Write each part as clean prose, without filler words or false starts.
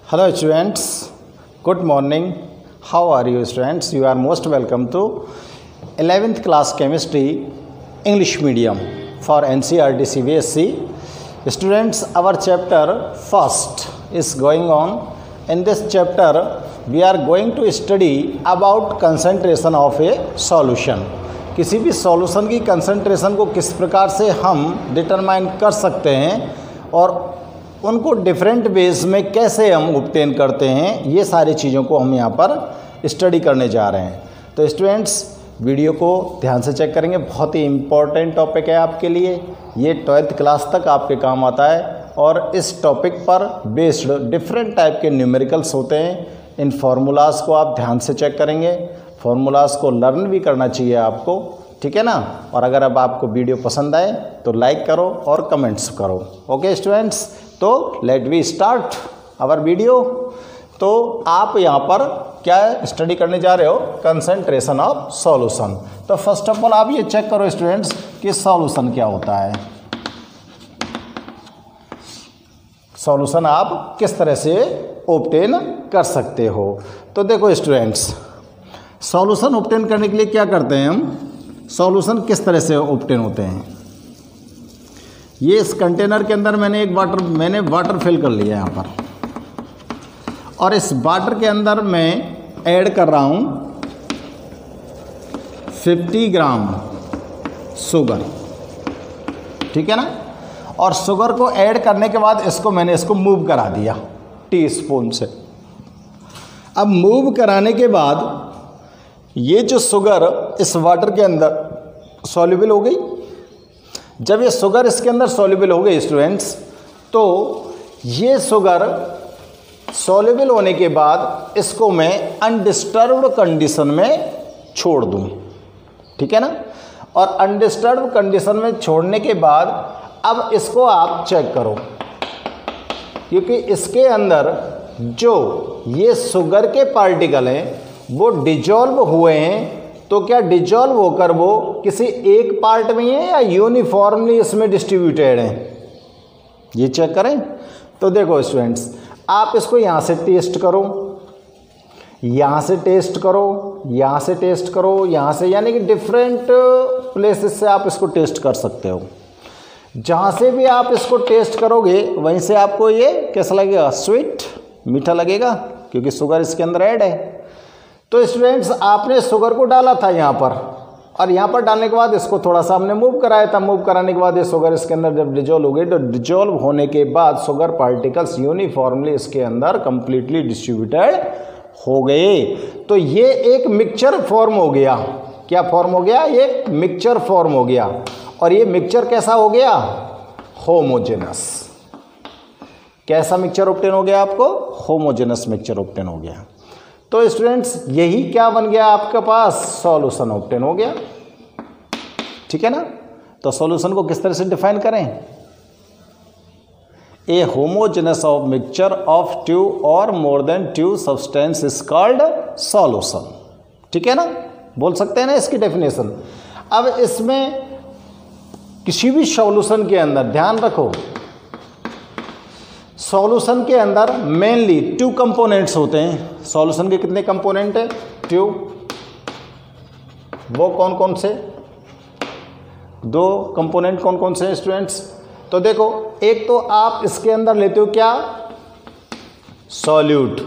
Hello students, good morning. How are you students? You are most welcome to 11th class chemistry English medium for NCERT CBSE. Students, our chapter first is going on. In this chapter, we are going to study about concentration of a solution. किसी भी solution की concentration को किस प्रकार से हम determine कर सकते हैं और उनको डिफरेंट वेज में कैसे हम ऑब्टेन करते हैं, ये सारी चीज़ों को हम यहाँ पर स्टडी करने जा रहे हैं। तो स्टूडेंट्स, वीडियो को ध्यान से चेक करेंगे, बहुत ही इम्पोर्टेंट टॉपिक है आपके लिए। ये 12th क्लास तक आपके काम आता है और इस टॉपिक पर बेस्ड डिफरेंट टाइप के न्यूमेरिकल्स होते हैं। इन फार्मूलाज को आप ध्यान से चेक करेंगे, फार्मूलाज को लर्न भी करना चाहिए आपको, ठीक है ना। और अगर अब आपको वीडियो पसंद आए तो लाइक करो और कमेंट्स करो। ओके स्टूडेंट्स, तो let we start our video. तो आप यहाँ पर क्या स्टडी करने जा रहे हो? Concentration of solution. तो फर्स्ट ऑफ ऑल आप ये चेक करो स्टूडेंट्स कि सॉल्यूशन क्या होता है। सॉल्यूशन आप किस तरह से ऑब्टेन कर सकते हो। तो देखो स्टूडेंट्स, सॉल्यूशन ऑब्टेन करने के लिए क्या करते हैं हम, सॉल्यूशन किस तरह से ऑब्टेन होते हैं। ये इस कंटेनर के अंदर मैंने वाटर फिल कर लिया यहाँ पर, और इस वाटर के अंदर मैं ऐड कर रहा हूँ 50 ग्राम शुगर, ठीक है ना। और शुगर को ऐड करने के बाद मैंने इसको मूव करा दिया टीस्पून से। अब मूव कराने के बाद ये जो शुगर इस वाटर के अंदर सॉल्युबल हो गई। जब ये शुगर इसके अंदर सॉल्युबल हो गई स्टूडेंट्स, तो ये शुगर सॉल्युबल होने के बाद इसको मैं अनडिस्टर्ब्ड कंडीशन में छोड़ दूं, ठीक है ना। और अनडिस्टर्ब्ड कंडीशन में छोड़ने के बाद अब इसको आप चेक करो, क्योंकि इसके अंदर जो ये शुगर के पार्टिकल हैं वो डिजॉल्व हुए हैं। तो क्या डिजॉल्व होकर वो किसी एक पार्ट में है या यूनिफॉर्मली इसमें डिस्ट्रीब्यूटेड है, ये चेक करें। तो देखो स्टूडेंट्स, आप इसको यहाँ से टेस्ट करो, यहाँ से टेस्ट करो, यहाँ से टेस्ट करो, यहाँ से, यानी कि डिफरेंट प्लेसेस से आप इसको टेस्ट कर सकते हो। जहाँ से भी आप इसको टेस्ट करोगे वहीं से आपको ये कैसा लगेगा, स्वीट, मीठा लगेगा, क्योंकि शुगर इसके अंदर ऐड है। तो स्टूडेंट्स, आपने शुगर को डाला था यहाँ पर, और यहाँ पर डालने के बाद इसको थोड़ा सा हमने मूव कराया था। मूव कराने के बाद ये शुगर इसके अंदर जब डिजॉल्व हो गई, तो डिजॉल्व होने के बाद शुगर पार्टिकल्स यूनिफॉर्मली इसके अंदर कंप्लीटली डिस्ट्रीब्यूटेड हो गए। तो ये एक मिक्सचर फॉर्म हो गया। क्या फॉर्म हो गया? ये मिक्सचर फॉर्म हो गया। और ये मिक्सचर कैसा हो गया? होमोजेनस। कैसा मिक्सचर ऑब्टेन हो गया आपको? होमोजेनस मिक्सचर ऑब्टेन हो गया। तो स्टूडेंट्स, यही क्या बन गया आपके पास? सॉल्यूशन ऑब्टेन हो गया, ठीक है ना। तो सॉल्यूशन को किस तरह से डिफाइन करें? A homogeneous of mixture of two or more than two substance is called solution, ठीक है ना। बोल सकते हैं ना इसकी डेफिनेशन। अब इसमें किसी भी सॉल्यूशन के अंदर ध्यान रखो, सॉल्यूशन के अंदर मेनली 2 कंपोनेंट्स होते हैं। सॉल्यूशन के कितने कंपोनेंट हैं? 2। वो कौन कौन से? 2 कंपोनेंट कौन कौन से हैं स्टूडेंट्स? तो देखो, एक तो आप इसके अंदर लेते हो क्या? सॉल्यूट।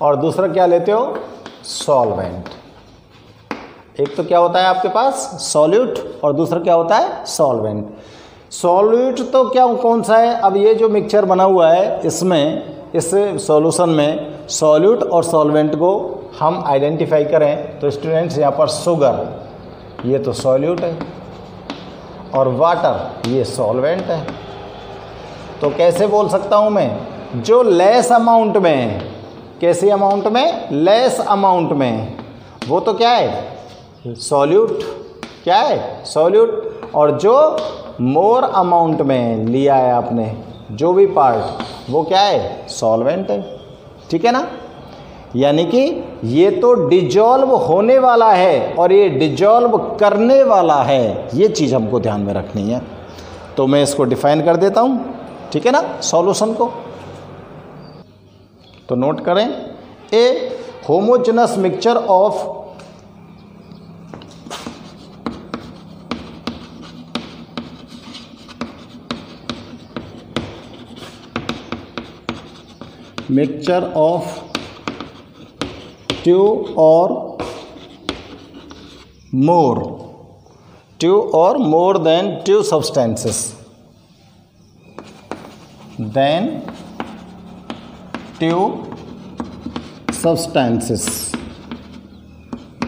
और दूसरा क्या लेते हो? सॉल्वेंट। एक तो क्या होता है आपके पास? सॉल्यूट, और दूसरा क्या होता है? सॉल्वेंट। सॉल्यूट तो क्या कौन सा है? अब ये जो मिक्सचर बना हुआ है इसमें, इस सॉल्यूशन में सॉल्यूट और सॉल्वेंट को हम आइडेंटिफाई करें तो स्टूडेंट्स, यहाँ पर शुगर ये तो सॉल्यूट है और वाटर ये सॉल्वेंट है। तो कैसे बोल सकता हूँ मैं? जो लेस अमाउंट में, कैसे अमाउंट में? लेस अमाउंट में, वो तो क्या है? सॉल्यूट। क्या है? सॉल्यूट। और जो मोर अमाउंट में लिया है आपने जो भी पार्ट, वो क्या है? सॉल्वेंट है, ठीक है ना। यानी कि ये तो डिजॉल्व होने वाला है और ये डिजॉल्व करने वाला है, ये चीज़ हमको ध्यान में रखनी है। तो मैं इसको डिफाइन कर देता हूँ, ठीक है ना, सॉल्यूशन को। तो नोट करें, a homogeneous mixture of two or more than two substances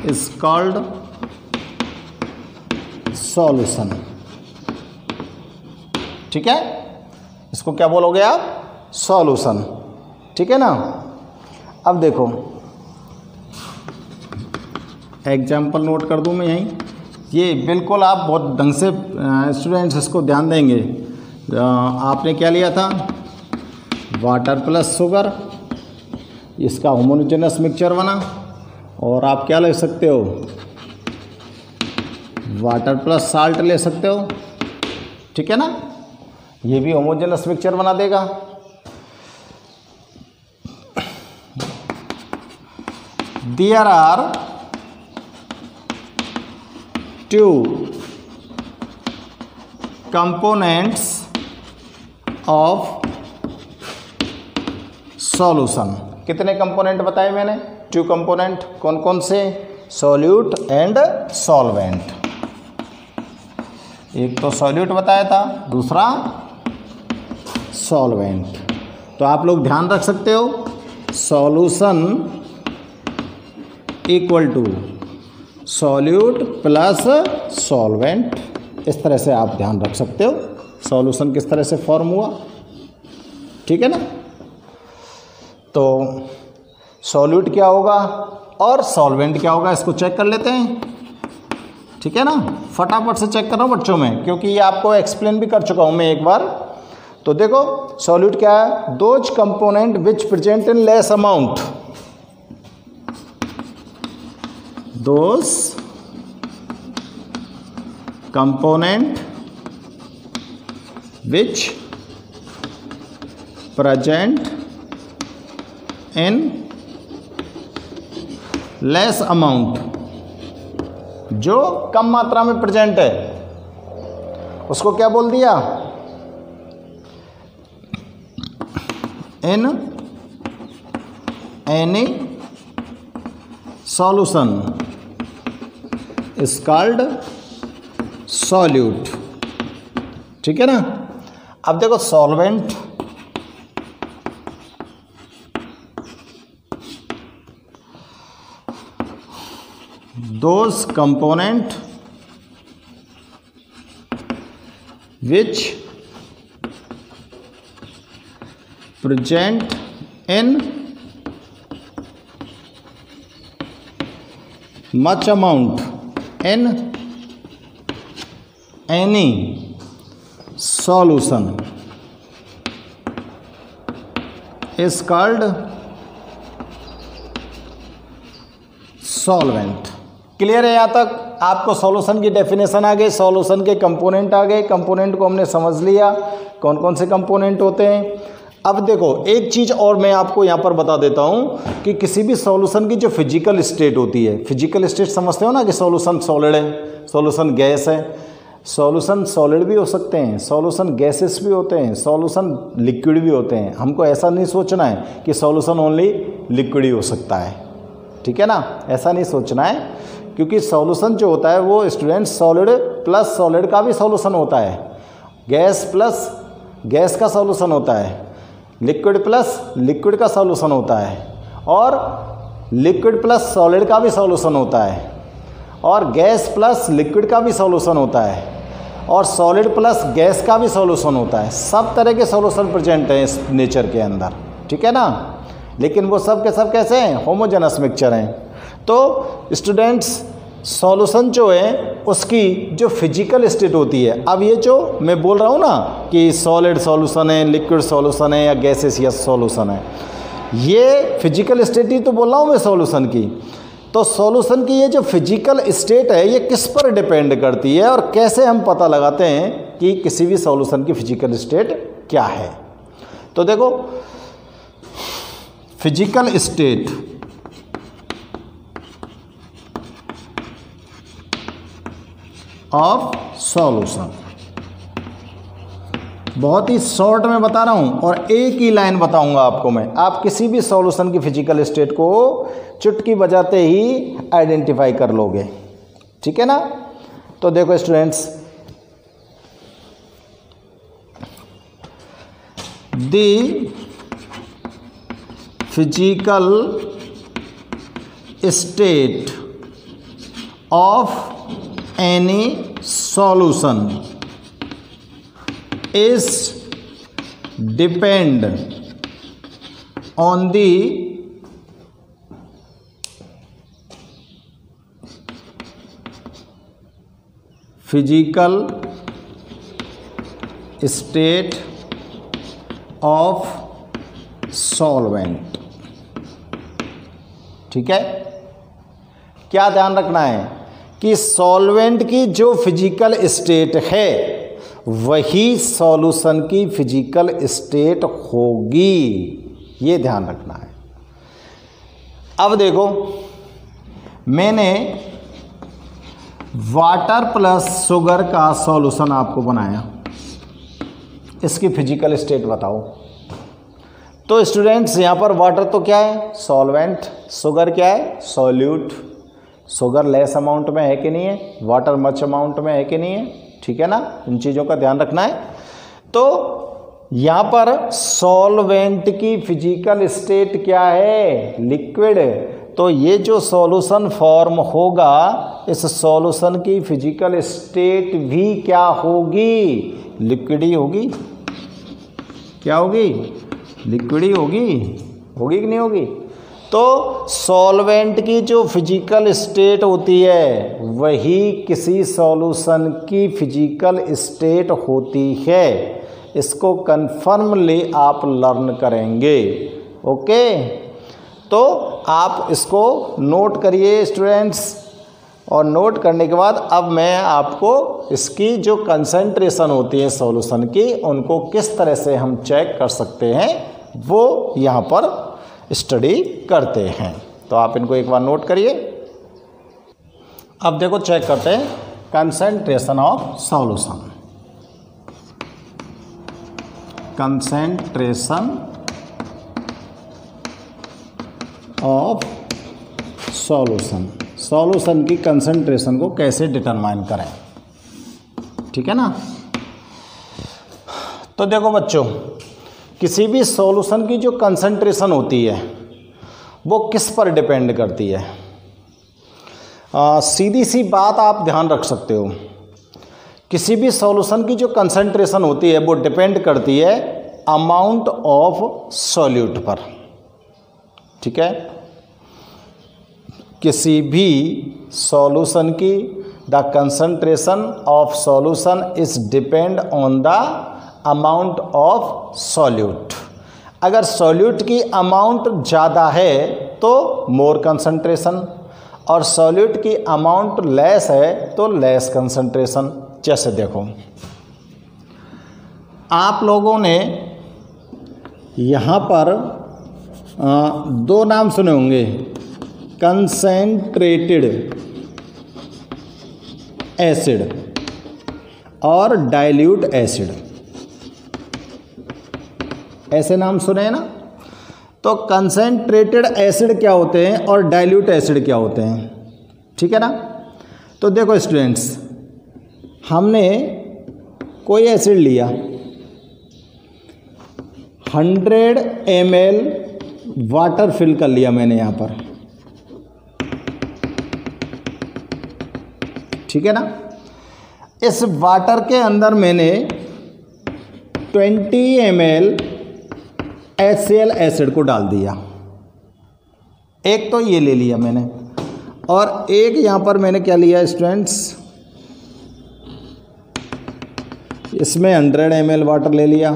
is called solution। ठीक है, इसको क्या बोलोगे आप? सॉल्यूशन। ठीक है ना। अब देखो एग्जाम्पल नोट कर दूं मैं यहीं, ये बिल्कुल आप बहुत ढंग से स्टूडेंट्स इसको ध्यान देंगे। आपने क्या लिया था? वाटर प्लस शुगर, इसका होमोजेनस मिक्सचर बना, और आप क्या ले सकते हो? वाटर प्लस साल्ट ले सकते हो। ठीक है ना, ये भी होमोजेनस मिक्सचर बना देगा। There are two components of solution। कितने कंपोनेंट बताए मैंने? 2 कंपोनेंट। कौन कौन से? Solute and solvent. एक तो सॉल्यूट बताया था, दूसरा सॉल्वेंट। तो आप लोग ध्यान रख सकते हो, solution equal to solute plus solvent. इस तरह से आप ध्यान रख सकते हो सॉल्यूशन किस तरह से फॉर्म हुआ। ठीक है ना। तो सॉल्यूट क्या होगा और सॉल्वेंट क्या होगा, इसको चेक कर लेते हैं। ठीक है ना, फटाफट से चेक कर रहा हूँ बच्चों में, क्योंकि ये आपको एक्सप्लेन भी कर चुका हूँ मैं एक बार। तो देखो सॉल्यूट क्या है? Those component which present in less amount, those component which present in less amount, जो कम मात्रा में प्रेजेंट है उसको क्या बोल दिया? in any solution is called solute। ठीक है ना। अब देखो solvent, those component which present in much amount in any solution is called solvent। Clear है यहाँ तक? आपको सॉल्यूशन की डेफिनेशन आ गई, सॉल्यूशन के कंपोनेंट आ गए, कंपोनेंट को हमने समझ लिया कौन कौन से कंपोनेंट होते हैं। अब देखो एक चीज़ और मैं आपको यहाँ पर बता देता हूँ कि किसी भी सॉल्यूशन की जो फिजिकल स्टेट होती है, फिजिकल स्टेट समझते हो ना कि सॉल्यूशन सॉलिड है, सॉल्यूशन गैस है, सॉल्यूशन सॉलिड भी हो सकते हैं, सॉल्यूशन गैसेस भी होते हैं, सॉल्यूशन लिक्विड भी होते हैं। हमको ऐसा नहीं सोचना है कि सॉल्यूशन ओनली लिक्विड ही हो सकता है। ठीक है ना, ऐसा नहीं सोचना है, क्योंकि सॉल्यूशन जो होता है वो स्टूडेंट सॉलिड प्लस सॉलिड का भी सॉल्यूशन होता है, गैस प्लस गैस का सॉल्यूशन होता है, लिक्विड प्लस लिक्विड का सॉल्यूशन होता है, और लिक्विड प्लस सॉलिड का भी सॉल्यूशन होता है, और गैस प्लस लिक्विड का भी सॉल्यूशन होता है, और सॉलिड प्लस गैस का भी सॉल्यूशन होता है। सब तरह के सॉल्यूशन प्रेजेंट हैं इस नेचर के अंदर। ठीक है ना, लेकिन वो सब के सब कैसे हैं? होमोजेनस मिक्सचर हैं। तो स्टूडेंट्स सॉल्यूशन जो है उसकी जो फिजिकल स्टेट होती है, अब ये जो मैं बोल रहा हूँ ना कि सॉलिड सॉल्यूशन है, लिक्विड सॉल्यूशन है, या गैसेसियस सॉल्यूशन है, ये फिजिकल स्टेट ही तो बोल रहा हूँ मैं सॉल्यूशन की। तो सॉल्यूशन की ये जो फिजिकल स्टेट है ये किस पर डिपेंड करती है, और कैसे हम पता लगाते हैं कि किसी भी सॉल्यूशन की फिजिकल स्टेट क्या है? तो देखो फिजिकल स्टेट ऑफ सॉल्यूशन। बहुत ही शॉर्ट में बता रहा हूं और एक ही लाइन बताऊंगा आपको मैं। आप किसी भी सॉल्यूशन की फिजिकल स्टेट को चुटकी बजाते ही आइडेंटिफाई कर लोगे, ठीक है ना। तो देखो students, the physical state of any solution is depend on the physical state of solvent। ठीक है, क्या ध्यान रखना है कि सॉल्वेंट की जो फिजिकल स्टेट है वही सॉल्यूशन की फिजिकल स्टेट होगी, ये ध्यान रखना है। अब देखो, मैंने वाटर प्लस शुगर का सॉल्यूशन आपको बनाया, इसकी फिजिकल स्टेट बताओ। तो स्टूडेंट्स यहाँ पर वाटर तो क्या है, सॉल्वेंट, शुगर क्या है, सॉल्यूट। शुगर लेस अमाउंट में है कि नहीं है, वाटर मच अमाउंट में है कि नहीं है, ठीक है ना। इन चीज़ों का ध्यान रखना है। तो यहाँ पर सॉल्वेंट की फिजिकल स्टेट क्या है, लिक्विड। तो ये जो सॉल्यूशन फॉर्म होगा, इस सॉल्यूशन की फिजिकल स्टेट भी क्या होगी, लिक्विड ही होगी। क्या होगी, लिक्विड ही होगी। होगी कि नहीं होगी। तो सॉल्वेंट की जो फिजिकल स्टेट होती है वही किसी सॉल्यूशन की फिजिकल स्टेट होती है। इसको कन्फर्मली आप लर्न करेंगे। ओके, तो आप इसको नोट करिए स्टूडेंट्स, और नोट करने के बाद अब मैं आपको इसकी जो कंसंट्रेशन होती है सॉल्यूशन की, उनको किस तरह से हम चेक कर सकते हैं वो यहाँ पर स्टडी करते हैं। तो आप इनको एक बार नोट करिए। अब देखो चेक करते हैं concentration of solution. Concentration of solution, solution की कंसंट्रेशन को कैसे डिटरमाइन करें, ठीक है ना। तो देखो बच्चों, किसी भी सॉल्यूशन की जो कंसंट्रेशन होती है वो किस पर डिपेंड करती है। सीधी सी बात आप ध्यान रख सकते हो, किसी भी सॉल्यूशन की जो कंसंट्रेशन होती है वो डिपेंड करती है अमाउंट ऑफ सॉल्यूट पर, ठीक है। किसी भी सॉल्यूशन की the concentration of solution is depend on the amount of solute. अगर सॉल्यूट की अमाउंट ज़्यादा है तो मोर कंसंट्रेशन, और सॉल्यूट की अमाउंट लेस है तो लेस कंसंट्रेशन। जैसे देखो, आप लोगों ने यहाँ पर दो नाम सुने होंगे, कंसंट्रेटेड एसिड और डाइल्यूट एसिड, ऐसे नाम सुने हैं ना। तो कंसंट्रेटेड एसिड क्या होते हैं और डाइल्यूट एसिड क्या होते हैं, ठीक है ना। तो देखो स्टूडेंट्स, हमने कोई एसिड लिया, 100 ml वाटर फिल कर लिया मैंने यहाँ पर, ठीक है ना। इस वाटर के अंदर मैंने 20 ml HCl एसिड को डाल दिया, एक तो ये ले लिया मैंने, और एक यहाँ पर मैंने क्या लिया स्टूडेंट्स, इसमें 100 ml वाटर ले लिया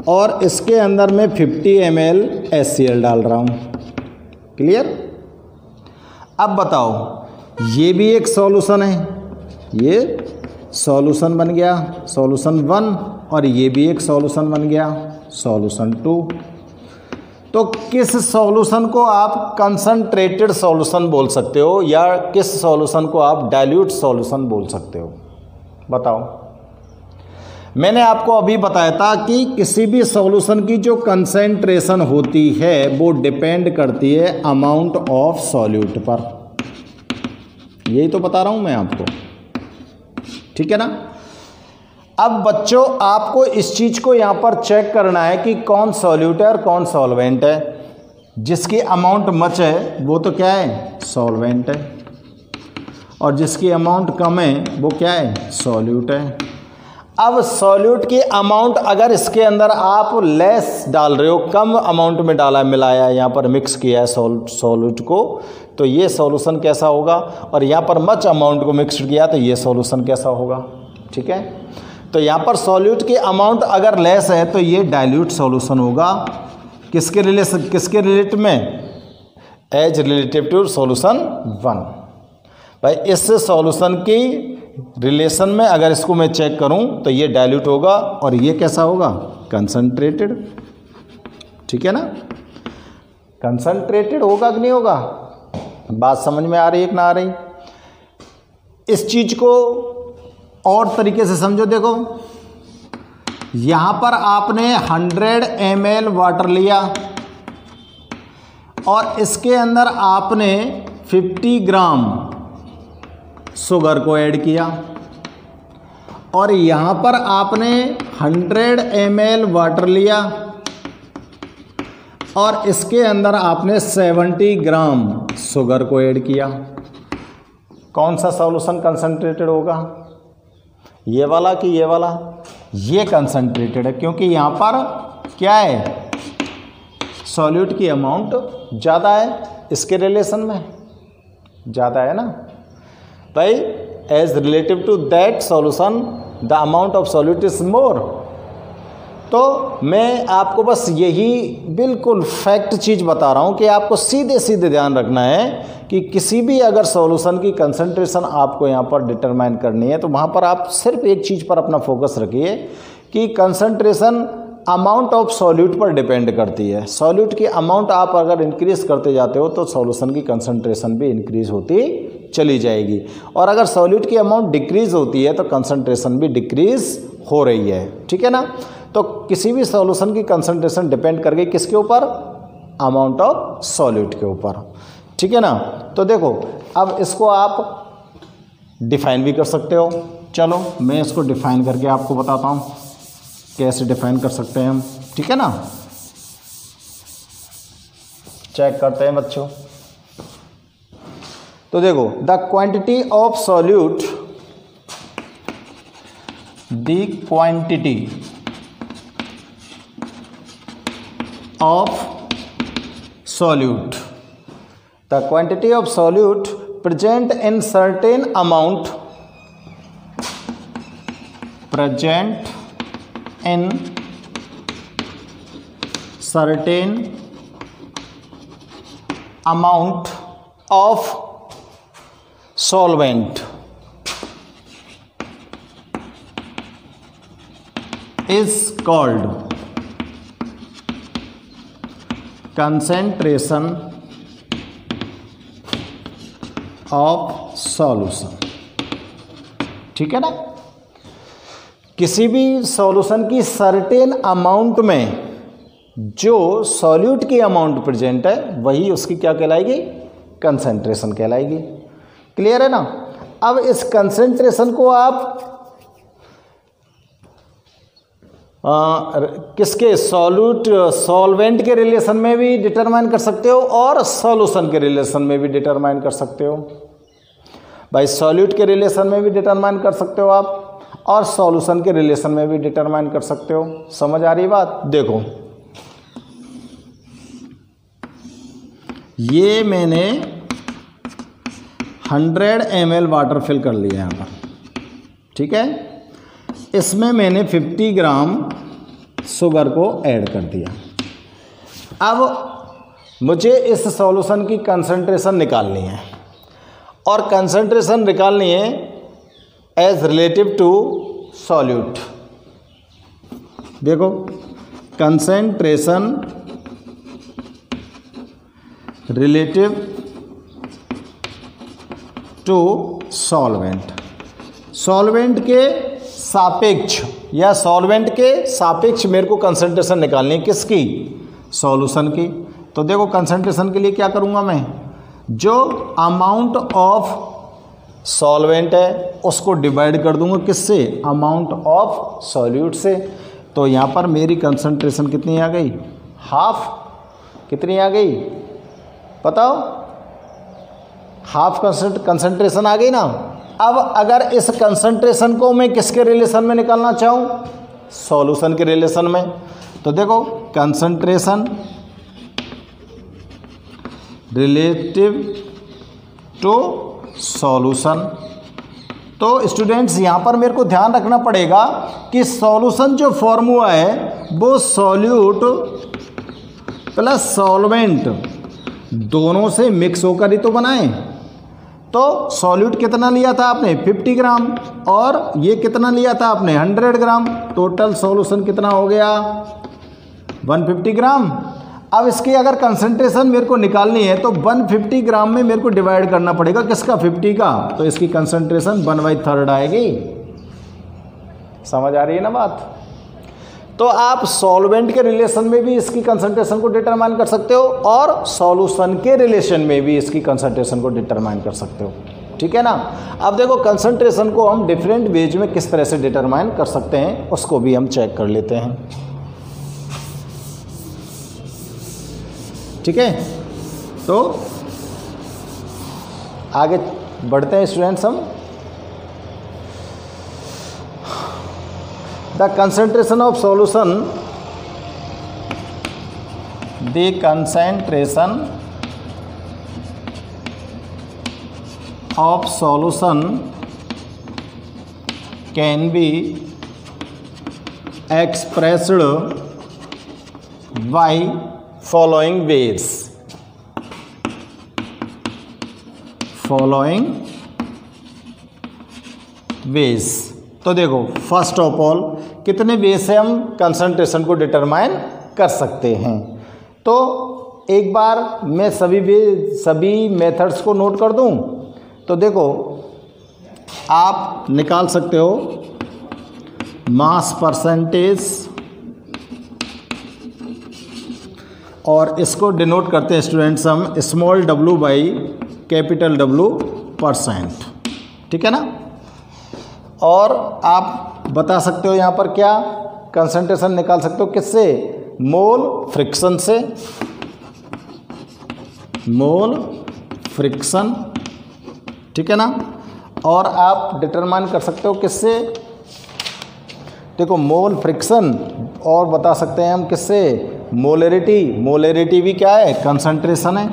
और इसके अंदर मैं 50 ml HCl डाल रहा हूँ। क्लियर। अब बताओ, ये भी एक सॉल्यूशन है, ये सॉल्यूशन बन गया, सॉल्यूशन 1, और ये भी एक सॉल्यूशन बन गया। सॉल्यूशन 2। तो किस सॉल्यूशन को आप कंसंट्रेटेड सॉल्यूशन बोल सकते हो या किस सॉल्यूशन को आप डाइल्यूट सॉल्यूशन बोल सकते हो, बताओ। मैंने आपको अभी बताया था कि किसी भी सॉल्यूशन की जो कंसंट्रेशन होती है वो डिपेंड करती है अमाउंट ऑफ सॉल्यूट पर। यही तो बता रहा हूं मैं आपको, ठीक है ना। अब बच्चों आपको इस चीज को यहां पर चेक करना है कि कौन सॉल्यूट है और कौन सॉल्वेंट है। जिसकी अमाउंट मच है वो तो क्या है, सॉल्वेंट है, और जिसकी अमाउंट कम है वो क्या है, सॉल्यूट है। अब सॉल्यूट की अमाउंट अगर इसके अंदर आप लेस डाल रहे हो, कम अमाउंट में डाला मिलाया यहाँ पर मिक्स किया है सॉल्यूट को, तो ये सॉल्यूशन कैसा होगा, और यहाँ पर मच अमाउंट को मिक्स किया तो ये सॉल्यूशन कैसा होगा, ठीक है। तो यहाँ पर सॉल्यूट की अमाउंट अगर लेस है तो ये डाइल्यूट सॉल्यूशन होगा। किसके रिलेटिव में, एज रिलेटिव टू सॉल्यूशन 1। भाई इस सॉल्यूशन की रिलेशन में अगर इसको मैं चेक करूं तो ये डाइल्यूट होगा और ये कैसा होगा, कंसंट्रेटेड, ठीक है ना। कंसंट्रेटेड होगा कि नहीं होगा, बात समझ में आ रही है कि ना आ रही। इस चीज को और तरीके से समझो, देखो यहां पर आपने 100 ml वाटर लिया और इसके अंदर आपने 50 ग्राम शुगर को ऐड किया, और यहां पर आपने 100 ml वाटर लिया और इसके अंदर आपने 70 ग्राम शुगर को ऐड किया। कौन सा सॉल्यूशन कंसंट्रेटेड होगा, ये वाला कि ये वाला? ये कंसंट्रेटेड है, क्योंकि यहां पर क्या है, सॉल्यूट की अमाउंट ज़्यादा है, इसके रिलेशन में ज़्यादा है ना भाई। As relative to that solution the amount of solute is more. तो मैं आपको बस यही बिल्कुल फैक्ट चीज़ बता रहा हूँ कि आपको सीधे सीधे ध्यान रखना है कि किसी भी अगर सॉल्यूशन की कंसंट्रेशन आपको यहाँ पर डिटरमाइन करनी है तो वहाँ पर आप सिर्फ एक चीज़ पर अपना फोकस रखिए कि कंसंट्रेशन अमाउंट ऑफ सॉल्यूट पर डिपेंड करती है। सॉल्यूट की अमाउंट आप अगर इंक्रीज करते जाते हो तो सॉल्यूशन की कंसंट्रेशन भी इंक्रीज होती चली जाएगी, और अगर सॉल्यूट की अमाउंट डिक्रीज होती है तो कंसंट्रेशन भी डिक्रीज हो रही है, ठीक है ना। तो किसी भी सॉल्यूशन की कंसंट्रेशन डिपेंड कर गई किसके ऊपर, अमाउंट ऑफ सॉल्यूट के ऊपर, ठीक है ना। तो देखो अब इसको आप डिफाइन भी कर सकते हो। चलो मैं इसको डिफाइन करके आपको बताता हूँ कैसे डिफाइन कर सकते हैं हम, ठीक है ना। चेक करते हैं बच्चों। तो देखो the quantity of solute, the quantity of solute, the quantity of solute present in certain amount, present in certain amount of solvent is called concentration of solution, ठीक है ना। किसी भी सॉल्यूशन की सर्टेन अमाउंट में जो सॉल्यूट की amount present है वही उसकी क्या कहलाएगी, कंसंट्रेशन कहलाएगी। क्लियर है ना। अब इस कंसंट्रेशन को आप किसके, सॉल्वेंट के रिलेशन में भी डिटरमाइन कर सकते हो और सॉल्यूशन के रिलेशन में भी डिटरमाइन कर सकते हो। भाई सॉल्यूट के रिलेशन में भी डिटरमाइन कर सकते हो आप, और सॉल्यूशन के रिलेशन में भी डिटरमाइन कर सकते हो। समझ आ रही बात। देखो ये मैंने 100 ml वाटर फिल कर लिया यहाँ पर, ठीक है। इसमें मैंने 50 ग्राम शुगर को ऐड कर दिया। अब मुझे इस सॉल्यूशन की कंसंट्रेशन निकालनी है, और कंसंट्रेशन निकालनी है एज रिलेटिव टू सॉल्यूट। देखो concentration relative to solvent, solvent के सापेक्ष या सॉल्वेंट के सापेक्ष मेरे को कंसंट्रेशन निकालनी है, किसकी? सॉल्यूशन की। तो देखो कंसंट्रेशन के लिए क्या करूँगा मैं, जो अमाउंट ऑफ सॉल्वेंट है उसको डिवाइड कर दूंगा किससे? अमाउंट ऑफ सॉल्यूट से। तो यहाँ पर मेरी कंसंट्रेशन कितनी आ गई? हाफ। कितनी आ गई बताओ? हाफ कंसंट्रेशन आ गई ना। अब अगर इस कंसंट्रेशन को मैं किसके रिलेशन में निकालना चाहूँ? सॉल्यूशन के रिलेशन में। तो देखो कंसंट्रेशन रिलेटिव टू सॉल्यूशन। तो स्टूडेंट्स यहाँ पर मेरे को ध्यान रखना पड़ेगा कि सॉल्यूशन जो फॉर्मूला है वो सॉल्यूट प्लस सॉल्वेंट दोनों से मिक्स होकर ही तो बनाए। तो सॉल्यूट कितना लिया था आपने? 50 ग्राम, और ये कितना लिया था आपने? 100 ग्राम। टोटल सॉल्यूशन कितना हो गया? 150 ग्राम। अब इसकी अगर कंसंट्रेशन मेरे को निकालनी है तो 150 ग्राम में मेरे को डिवाइड करना पड़ेगा, किसका? 50 का। तो इसकी कंसंट्रेशन 1/3 आएगी। समझ आ रही है ना बात? तो आप सॉल्वेंट के रिलेशन में भी इसकी कंसंट्रेशन को डिटरमाइन कर सकते हो और सॉल्यूशन के रिलेशन में भी इसकी कंसंट्रेशन को डिटरमाइन कर सकते हो। ठीक है ना। अब देखो कंसंट्रेशन को हम डिफरेंट वेज में किस तरह से डिटरमाइन कर सकते हैं उसको भी हम चेक कर लेते हैं। ठीक है, तो आगे बढ़ते हैं स्टूडेंट्स हम। The concentration of solution, the concentration of solution can be expressed by following ways. Following ways. तो देखो फर्स्ट ऑफ ऑल कितने वे से हम कंसंट्रेशन को डिटरमाइन कर सकते हैं। तो एक बार मैं सभी मेथड्स को नोट कर दूं। तो देखो आप निकाल सकते हो मास परसेंटेज, और इसको डिनोट करते हैं स्टूडेंट्स हम small w by capital W %। ठीक है ना। और आप बता सकते हो यहाँ पर क्या कंसंट्रेशन निकाल सकते हो, किससे? मोल फ्रिक्शन से। मोल फ्रिक्शन, ठीक है ना। और आप डिटरमाइन कर सकते हो किससे? देखो मोल फ्रिक्शन, और बता सकते हैं हम किससे? मोलरिटी। मोलरिटी भी क्या है? कंसंट्रेशन है।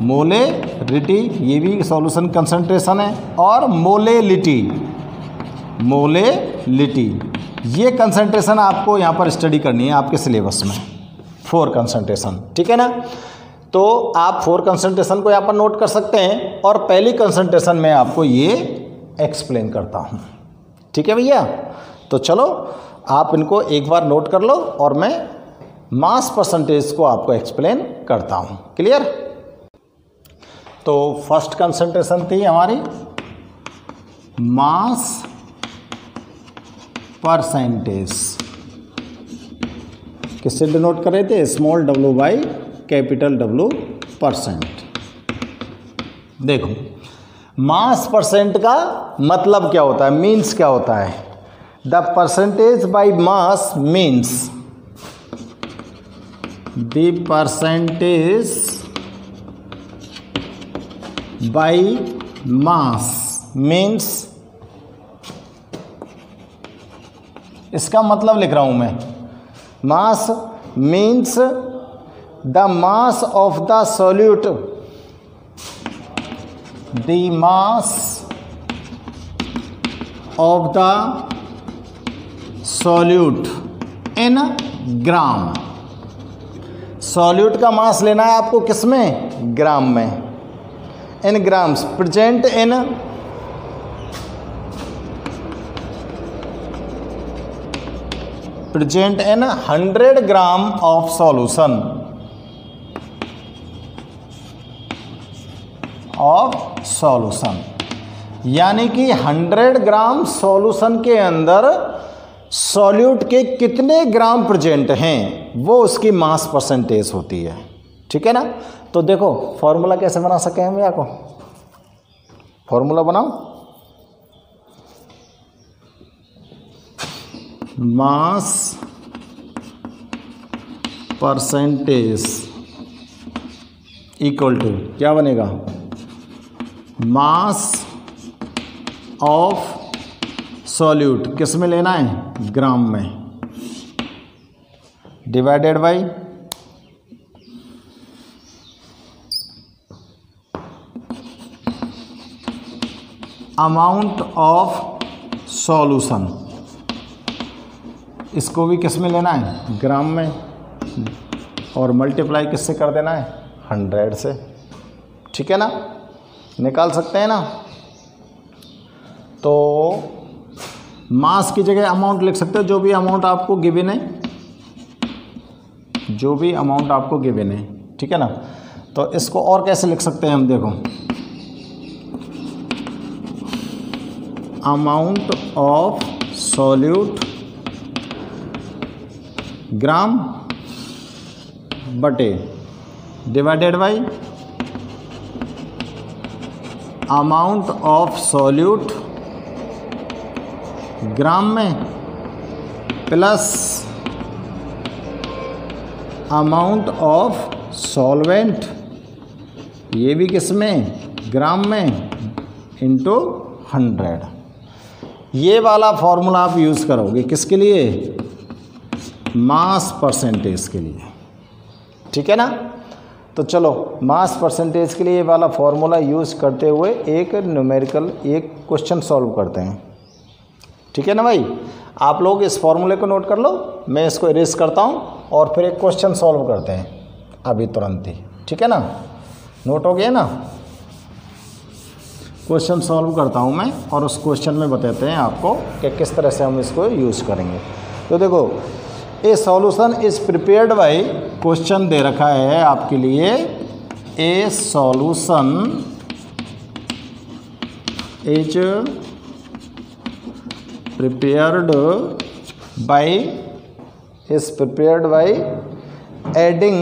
मोलरिटी ये भी सॉल्यूशन कंसंट्रेशन है। और मोलेलिटी, मोलेलिटी ये कंसंट्रेशन आपको यहाँ पर स्टडी करनी है आपके सिलेबस में, 4 कंसंट्रेशन। ठीक है ना। तो आप 4 कंसंट्रेशन को यहाँ पर नोट कर सकते हैं, और पहली कंसंट्रेशन में आपको ये एक्सप्लेन करता हूँ। ठीक है भैया। तो चलो आप इनको एक बार नोट कर लो और मैं मास परसेंटेज को आपको एक्सप्लेन करता हूँ। क्लियर। तो फर्स्ट कंसंट्रेशन थी हमारी मास परसेंटेज, किससे डिनोट कर रहे थे? Small w by capital W %। देखो मास परसेंट का मतलब क्या होता है, मीन्स क्या होता है? The percentage by mass means the percentage by mass means, इसका मतलब लिख रहा हूं मैं, mass means the mass of the solute, the mass of the solute in gram. Solute का मास लेना है आपको किसमें? ग्राम में। In grams present in present in 100 gram of solution यानी कि 100 ग्राम सॉल्यूशन के अंदर सॉल्यूट के कितने ग्राम प्रेजेंट हैं वो उसकी मास परसेंटेज होती है। ठीक है ना। तो देखो फॉर्मूला कैसे बना सके हम, यहाँ को फॉर्मूला बनाओ, मास परसेंटेज इक्वल टू क्या बनेगा, मास ऑफ सॉल्यूट किस में लेना है, ग्राम में, divided by amount of solution, इसको भी किस में लेना है, ग्राम में, और मल्टीप्लाई किससे कर देना है, 100 से। ठीक है ना, निकाल सकते हैं ना। तो मास की जगह अमाउंट लिख सकते हो, जो भी अमाउंट आपको गिवन है, जो भी अमाउंट आपको गिवन है। ठीक है ना। तो इसको और कैसे लिख सकते हैं हम, देखो, अमाउंट ऑफ सॉल्यूट ग्राम बटे divided by amount of solute gram में प्लस अमाउंट ऑफ सॉल्वेंट, ये भी किस में, ग्राम में, इनटू 100। ये वाला फॉर्मूला आप यूज़ करोगे किसके लिए, मास परसेंटेज के लिए। ठीक है ना। तो चलो मास परसेंटेज के लिए ये वाला फॉर्मूला यूज़ करते हुए एक न्यूमेरिकल एक क्वेश्चन सॉल्व करते हैं। ठीक है ना भाई, आप लोग इस फॉर्मूले को नोट कर लो, मैं इसको इरेज करता हूँ और फिर एक क्वेश्चन सॉल्व करते हैं अभी तुरंत ही। ठीक है ना, नोट हो गया ना। क्वेश्चन सॉल्व करता हूँ मैं और उस क्वेश्चन में बताते हैं आपको कि किस तरह से हम इसको यूज़ करेंगे। तो देखो, a solution is prepared by, question दे रखा है आपके लिए, a solution is prepared by adding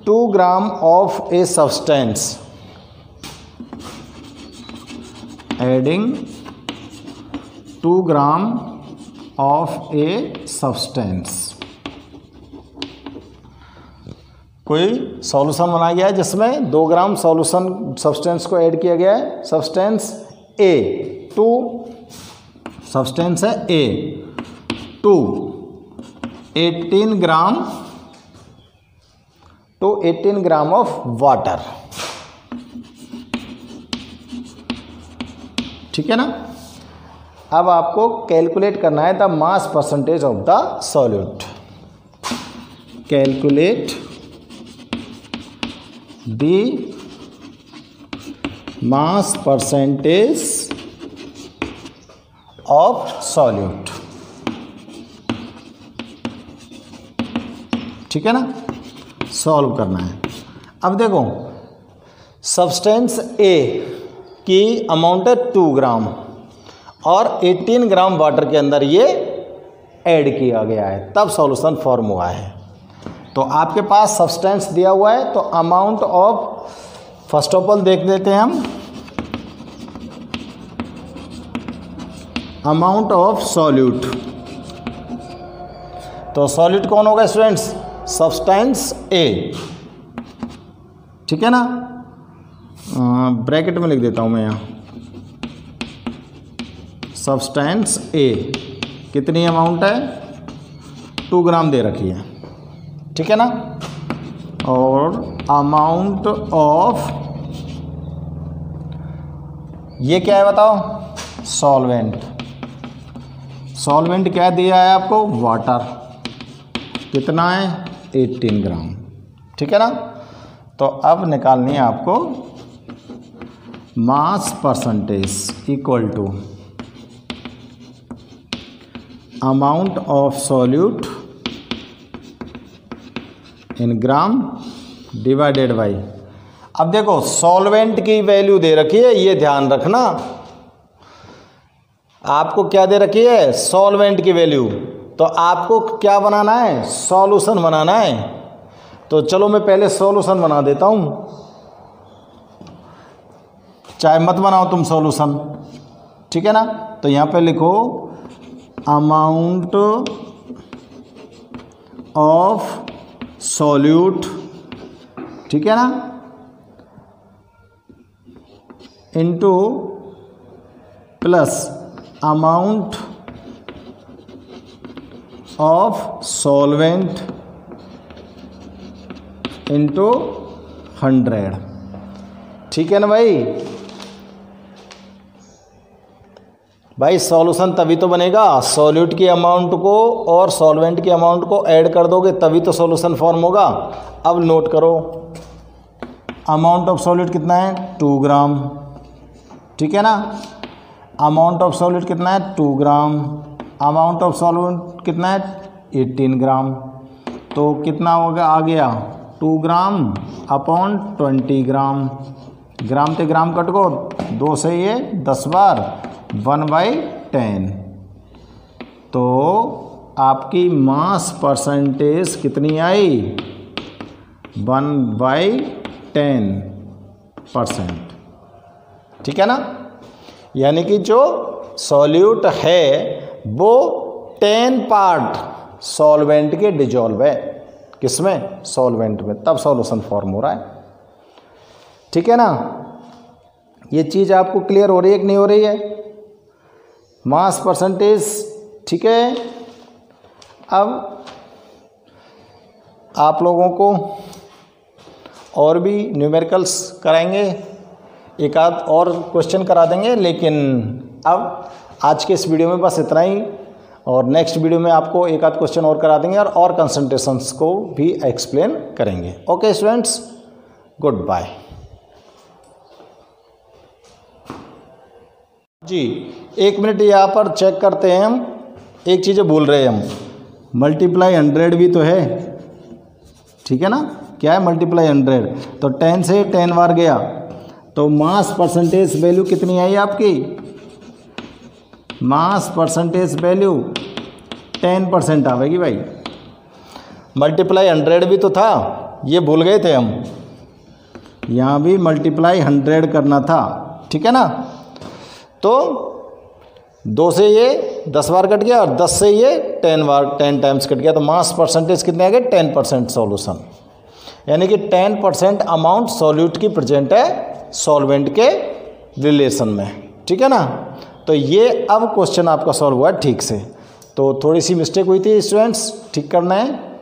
2 gram of a substance, adding 2 gram of a substance. कोई सॉल्यूशन बनाया गया है जिसमें 2 ग्राम सॉल्यूशन सब्सटेंस को ऐड किया गया है, सब्सटेंस ए, 2 सब्सटेंस है ए, 2 18 ग्राम ऑफ वाटर। ठीक है ना। अब आपको कैलकुलेट करना है the mass percentage of the solute. Calculate the mass percentage of solute. ठीक है ना, सॉल्व करना है। अब देखो, सब्सटेंस ए की अमाउंट है 2 ग्राम और 18 ग्राम वाटर के अंदर ये ऐड किया गया है, तब सॉल्यूशन फॉर्म हुआ है। तो आपके पास सब्सटेंस दिया हुआ है, तो amount of, first of all देख लेते हैं हम, अमाउंट ऑफ सॉल्यूट। तो सॉल्यूट कौन होगा स्टूडेंट्स, सब्सटेंस ए। ठीक है ना, ब्रैकेट में लिख देता हूं मैं यहाँ, सब्सटेंस ए, कितनी अमाउंट है, 2 ग्राम दे रखी है। ठीक है ना, और अमाउंट ऑफ, ये क्या है बताओ, सॉल्वेंट। सॉल्वेंट क्या दिया है आपको, वाटर, कितना है, 18 ग्राम। ठीक है ना। तो अब निकालनी है आपको mass percentage equal to amount of solute in gram divided by. अब देखो सॉल्वेंट की वैल्यू दे रखी है, ये ध्यान रखना, आपको क्या दे रखी है, सॉल्वेंट की वैल्यू। तो आपको क्या बनाना है, सॉल्यूशन बनाना है। तो चलो मैं पहले सॉल्यूशन बना देता हूँ, चाहे मत बनाओ तुम सॉल्यूशन, ठीक है ना। तो यहाँ पे लिखो अमाउंट ऑफ सॉल्यूट, ठीक है ना, into plus amount of solvent into 100, ठीक है ना भाई सॉल्यूशन तभी तो बनेगा, सॉल्यूट की अमाउंट को और सॉल्वेंट की अमाउंट को ऐड कर दोगे तभी तो सॉल्यूशन फॉर्म होगा। अब नोट करो, अमाउंट ऑफ सॉल्यूट कितना है, 2 ग्राम, ठीक है ना। अमाउंट ऑफ सॉल्यूट कितना है, 2 ग्राम। अमाउंट ऑफ सॉल्वेंट कितना है, 18 ग्राम। तो कितना होगा, आ गया 2 ग्राम अपॉन 20 ग्राम। ग्राम से ग्राम कट को 2 से ये 10 बार 1/10। तो आपकी मास परसेंटेज कितनी आई, 1/10%, ठीक है ना। यानी कि जो सॉल्यूट है वो 10 पार्ट सॉल्वेंट के डिजॉल्व है, किसमें, सॉल्वेंट में, तब सॉल्यूशन फॉर्म हो रहा है, ठीक है ना। ये चीज़ आपको क्लियर हो रही है कि नहीं हो रही है, मास परसेंटेज, ठीक है। अब आप लोगों को और भी न्यूमेरिकल्स कराएंगे, एक आध और क्वेश्चन करा देंगे, लेकिन अब आज के इस वीडियो में बस इतना ही, और नेक्स्ट वीडियो में आपको एक आध क्वेश्चन और करा देंगे और कंसंट्रेशंस को भी एक्सप्लेन करेंगे। ओके स्टूडेंट्स, गुड बाय जी। 1 मिनट यहाँ पर चेक करते हैं हम, एक चीज़ भूल रहे हैं हम, मल्टीप्लाई 100 भी तो है, ठीक है ना। क्या है, मल्टीप्लाई 100, तो 10 से 10 बार गया, तो मास परसेंटेज वैल्यू कितनी आई आपकी, मास परसेंटेज वैल्यू 10% आवेगी भाई। मल्टीप्लाई 100 भी तो था, ये भूल गए थे हम, यहाँ भी मल्टीप्लाई 100 करना था, ठीक है ना। तो 2 से ये 10 बार कट गया और 10 से ये 10 टाइम्स कट गया, तो मास परसेंटेज कितने आ गए, 10% सॉल्यूशन। यानी कि 10% अमाउंट सॉल्यूट की प्रेजेंट है सॉल्वेंट के रिलेशन में, ठीक है ना। तो ये अब क्वेश्चन आपका सॉल्व हुआ है ठीक से। तो थोड़ी सी मिस्टेक हुई थी स्टूडेंट्स, ठीक करना है।